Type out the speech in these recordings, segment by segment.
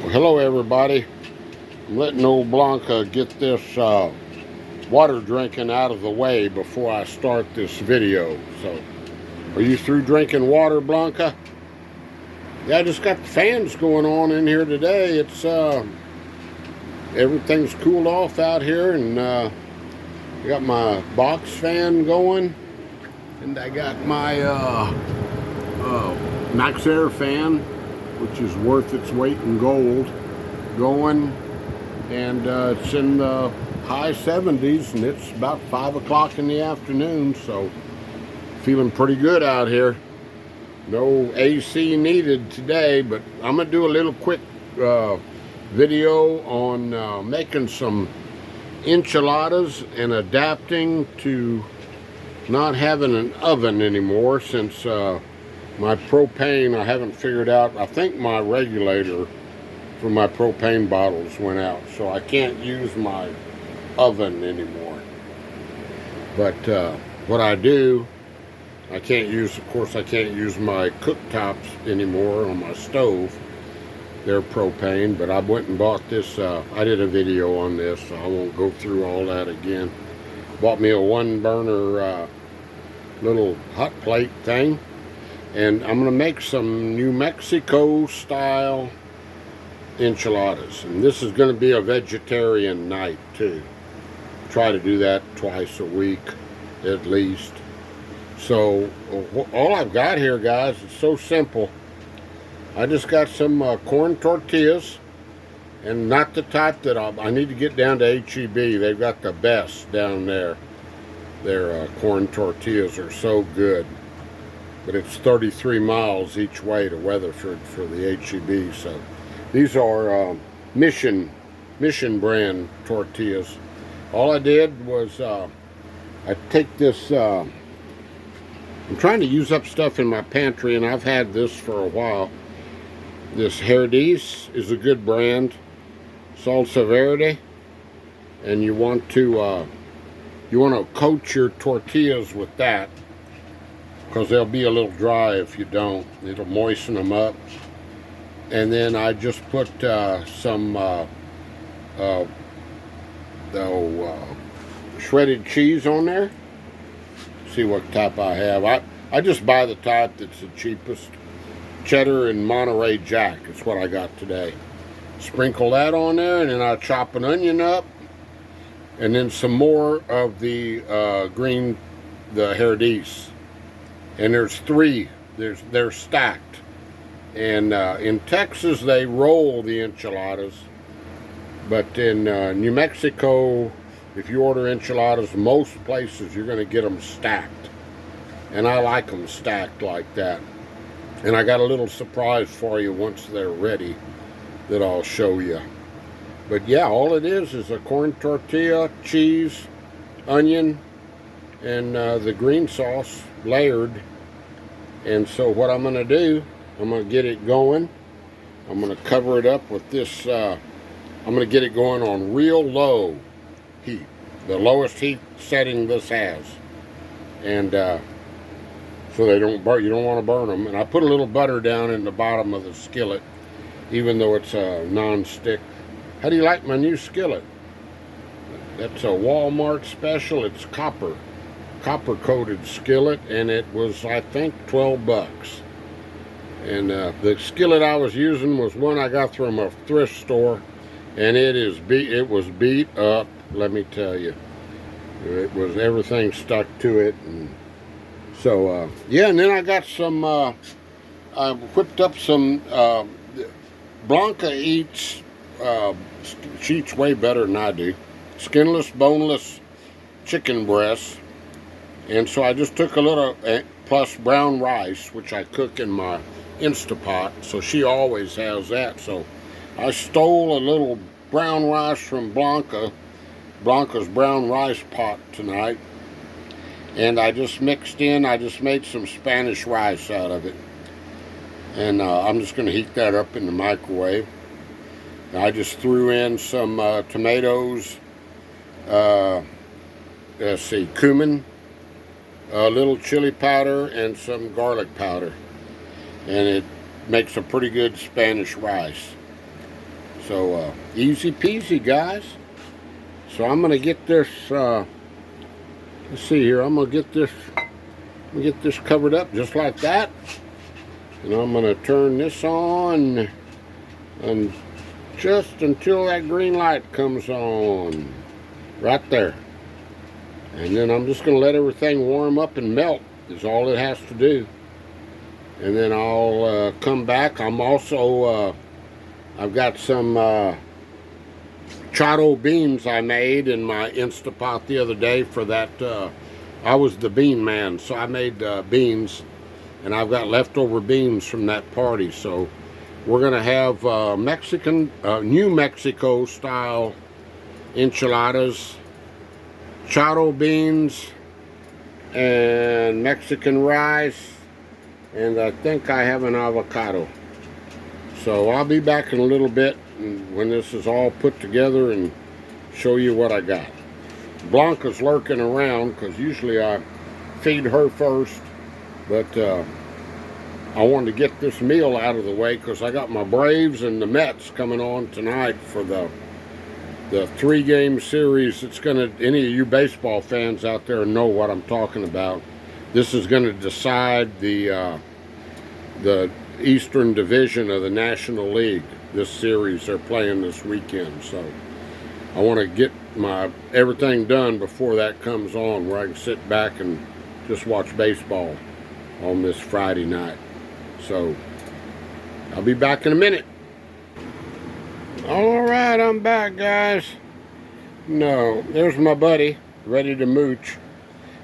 Well, hello everybody. I'm letting old Blanca get this water drinking out of the way before I start this video. So, are you through drinking water, Blanca? Yeah, I just got the fans going on in here today. It's everything's cooled off out here, and I got my box fan going, and I got my Max Air fan, which is worth its weight in gold, going, and it's in the high 70s, and it's about 5 o'clock in the afternoon, so feeling pretty good out here. No AC needed today, but I'm gonna do a little quick video on making some enchiladas and adapting to not having an oven anymore, since my propane, I haven't figured out. I think my regulator for my propane bottles went out, so I can't use my oven anymore. But what I do, I can't use, of course, I can't use my cooktops anymore on my stove. They're propane, but I went and bought this. I did a video on this, so I won't go through all that again. Bought me a one burner little hot plate thing, and I'm gonna make some New Mexico style enchiladas, and this is going to be a vegetarian night too. Try to do that twice a week at least. So all I've got here, guys, is so simple. I just got some corn tortillas, and not the type that I need to get down to H-E-B. They've got the best down there. Their corn tortillas are so good, but it's 33 miles each way to Weatherford for the H-E-B. So these are Mission brand tortillas. All I did was I take this. I'm trying to use up stuff in my pantry, and I've had this for a while. This Herdis is a good brand, Salsa Verde, and you want to coat your tortillas with that, because they'll be a little dry if you don't. It'll moisten them up. And then I just put some shredded cheese on there. See what type I have. I just buy the type that's the cheapest. Cheddar and Monterey Jack is what I got today. Sprinkle that on there, and then I chop an onion up, and then some more of the green, the Herdis. And there's three. They're stacked. And in Texas, they roll the enchiladas. But in New Mexico, if you order enchiladas, most places you're going to get them stacked. And I like them stacked like that. And I got a little surprise for you once they're ready that I'll show you. But yeah, all it is a corn tortilla, cheese, onion, and the green sauce layered. And so what I'm going to do, I'm going to get it going. I'm going to cover it up with this. I'm going to get it going on real low heat, the lowest heat setting this has, and so they don't burn. You don't want to burn them. And I put a little butter down in the bottom of the skillet, even though it's a non-stick. How do you like my new skillet? That's a Walmart special. It's copper coated skillet, and it was, I think, 12 bucks. And the skillet I was using was one I got from a thrift store, and it was beat up, let me tell you. It was, everything stuck to it. And so yeah, and then I got some I whipped up some Blanca eats she eats way better than I do, skinless, boneless chicken breasts. And so I just took a little plus brown rice, which I cook in my Instapot, so she always has that. So I stole a little brown rice from Blanca's brown rice pot tonight, and I just made some Spanish rice out of it, and I'm just going to heat that up in the microwave. And I just threw in some tomatoes, let's see, cumin, a little chili powder, and some garlic powder, and it makes a pretty good Spanish rice. So easy peasy, guys. So I'm gonna get this. Let's see here. I'm gonna get this covered up just like that, and I'm gonna turn this on, and just until that green light comes on, right there. And then I'm just gonna let everything warm up and melt. Is all it has to do. And then I'll come back. I'm also I've got some chotto beans I made in my Instapot the other day for that. I was the bean man, so I made beans, and I've got leftover beans from that party. So we're gonna have Mexican, New Mexico style enchiladas, chotto beans, and Mexican rice, and I think I have an avocado. So I'll be back in a little bit when this is all put together and show you what I got. Blanca's lurking around because usually I feed her first, but I wanted to get this meal out of the way because I got my Braves and the Mets coming on tonight for the 3-game series. It's gonna, any of you baseball fans out there know what I'm talking about. This is gonna decide the Eastern Division of the National League. This series they're playing this weekend, so I want to get my everything done before that comes on, where I can sit back and just watch baseball on this Friday night. So I'll be back in a minute. All right, I'm back, guys. No, there's my buddy ready to mooch.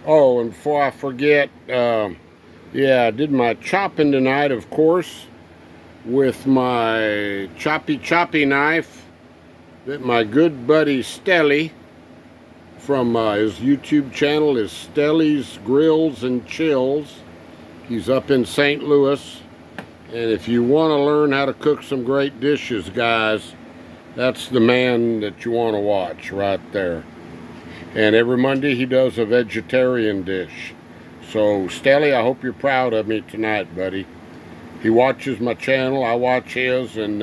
Oh, and before I forget, yeah, I did my chopping tonight, of course, with my choppy knife that my good buddy Stelly from his YouTube channel is Stelly's Grills and Chills. He's up in St. Louis, and if you want to learn how to cook some great dishes, guys, that's the man that you want to watch right there. And every Monday he does a vegetarian dish. So Stelly, I hope you're proud of me tonight, buddy. He watches my channel, I watch his, and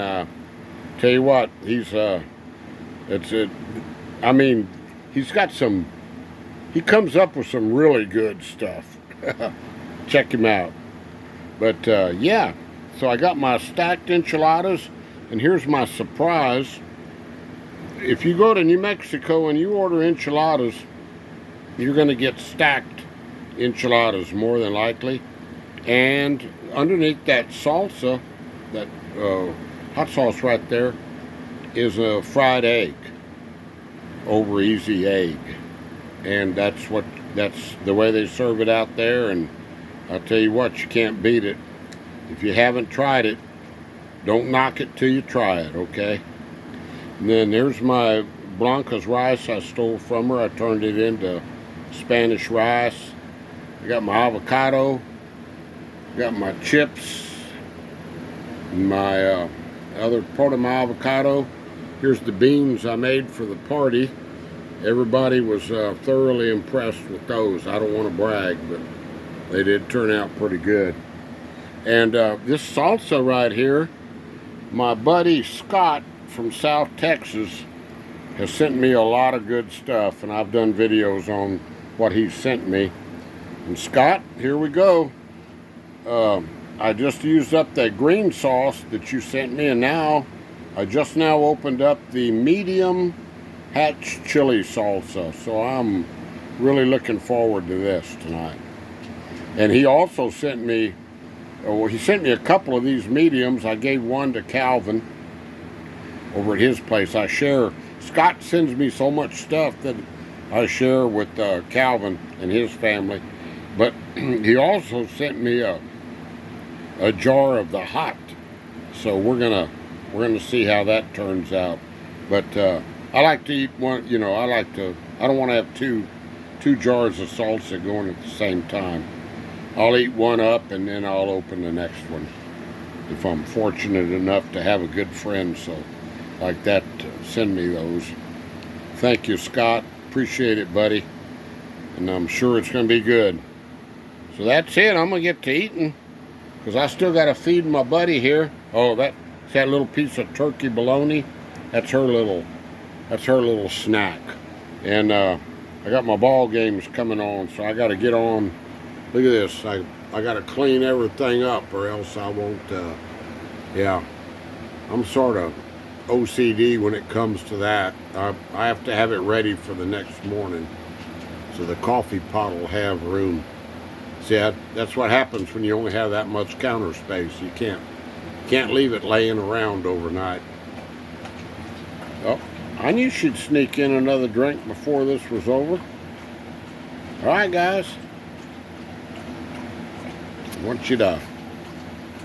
tell you what, he's I mean, he's got some, he comes up with some really good stuff. Check him out. But yeah, so I got my stacked enchiladas, and here's my surprise. If you go to New Mexico and you order enchiladas, you're going to get stacked enchiladas more than likely. And underneath that salsa, that hot sauce right there, is a fried egg, over easy egg. And that's the way they serve it out there. And I'll tell you what, you can't beat it. If you haven't tried it, don't knock it till you try it, okay? And then there's my Blanca's rice I stole from her. I turned it into Spanish rice. I got my avocado, got my chips, my other part of my avocado. Here's the beans I made for the party. Everybody was thoroughly impressed with those. I don't want to brag, but they did turn out pretty good. And this salsa right here, my buddy Scott from South Texas has sent me a lot of good stuff, and I've done videos on what he sent me. And Scott, here we go. I just used up that green sauce that you sent me, and now I just now opened up the medium hatch chili salsa. So I'm really looking forward to this tonight. And he also sent me, well, he sent me a couple of these mediums. I gave one to Calvin over at his place. I share, Scott sends me so much stuff that I share with Calvin and his family. But he also sent me a jar of the hot. So we're gonna see how that turns out. But I like to eat one, you know, I don't want to have two jars of salsa going at the same time. I'll eat one up and then I'll open the next one, if I'm fortunate enough to have a good friend so like that to send me those. Thank you, Scott. Appreciate it, buddy. And I'm sure it's going to be good. So that's it. I'm going to get to eating because I still got to feed my buddy here. Oh, that's that little piece of turkey bologna. That's her little snack. And I got my ball games coming on, so I got to get on. Look at this. I got to clean everything up, or else I won't. Yeah, I'm sort of OCD when it comes to that. I have to have it ready for the next morning, so the coffee pot will have room. See, that's what happens when you only have that much counter space. You can't leave it laying around overnight. Oh, I knew she'd sneak in another drink before this was over. All right, guys. I want you to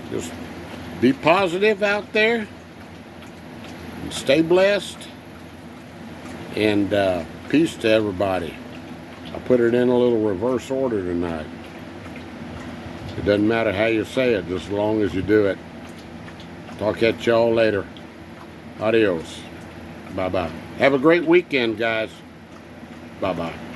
just be positive out there and stay blessed. And peace to everybody. I put it in a little reverse order tonight. It doesn't matter how you say it, just as long as you do it. Talk at y'all later. Adios. Bye-bye. Have a great weekend, guys. Bye-bye.